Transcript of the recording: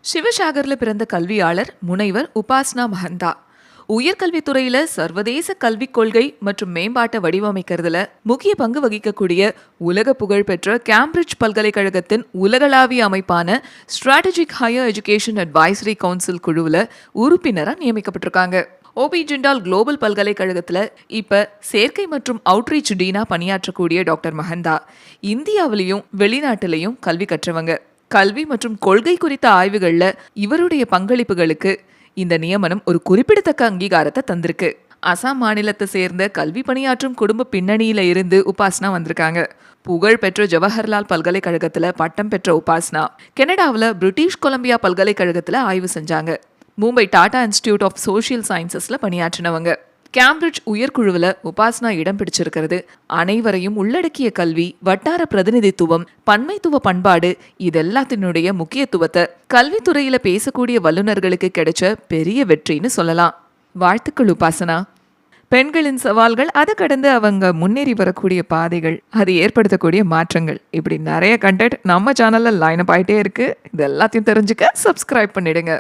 சிவசாகர்ல பிறந்த கல்வியாளர் முனைவர் உபாஸ்னா மஹந்தா. உயர்கல்வித்துறையில சர்வதேச கல்விக் கொள்கை மற்றும் மேம்பாட்டை வடிவமைக்கிறதுல முக்கிய பங்கு வகிக்கக்கூடிய உலக புகழ்பெற்ற கேம்பிரிட்ஜ் பல்கலைக்கழகத்தின் உலகளாவிய அமைப்பான strategic higher education advisory council குழுவில் உறுப்பினராக நியமிக்கப்பட்டிருக்காங்க. ஓபி ஜிண்டால் குளோபல் பல்கலைக்கழகத்தில் இப்போ சேர்க்கை மற்றும் அவுட்ரீச் டீனா பணியாற்றக்கூடிய டாக்டர் மஹந்தா இந்தியாவிலையும் வெளிநாட்டிலையும் கல்வி கற்றவங்க. கல்வி மற்றும் கொள்கை குறித்த ஆய்வுகளில் இவருடைய பங்களிப்புகளுக்கு இந்த நியமனம் ஒரு குறிப்பிடத்தக்க அங்கீகாரத்தை தந்திருக்கு. அசாம் மாநிலத்தை சேர்ந்த கல்வி பணியாற்றும் குடும்ப பின்னணியில இருந்து உபாஸ்னா வந்திருக்காங்க. புகழ்பெற்ற ஜவஹர்லால் பல்கலைக்கழகத்துல பட்டம் பெற்ற உபாஸ்னா கனடாவில் பிரிட்டிஷ் கொலம்பியா பல்கலைக்கழகத்துல ஆய்வு செஞ்சாங்க. Mumbai Tata institute of social சயின்சஸ்ல பணியாற்றினவங்க. கேம்பிரிட்ஜ் உயர்குழுவில் உபாஸ்னா இடம் பிடிச்சிருக்கிறது அனைவரையும் உள்ளடக்கிய கல்வி, வட்டார பிரதிநிதித்துவம், பன்மைத்துவ பண்பாடு இதெல்லாத்தினுடைய முக்கியத்துவத்தை கல்வித்துறையில பேசக்கூடிய வல்லுநர்களுக்கு கிடைச்ச பெரிய வெற்றின்னு சொல்லலாம். வாழ்த்துக்கள் உபாசனா. பெண்களின் சவால்கள், அதை கடந்து அவங்க முன்னேறி வரக்கூடிய பாதைகள், அது ஏற்படுத்தக்கூடிய மாற்றங்கள், இப்படி நிறைய கண்டென்ட் நம்ம சேனல்ல லைன் அப் ஆயிட்டே இருக்கு. இது எல்லாத்தையும் தெரிஞ்சுக்க சப்ஸ்கிரைப் பண்ணிடுங்க.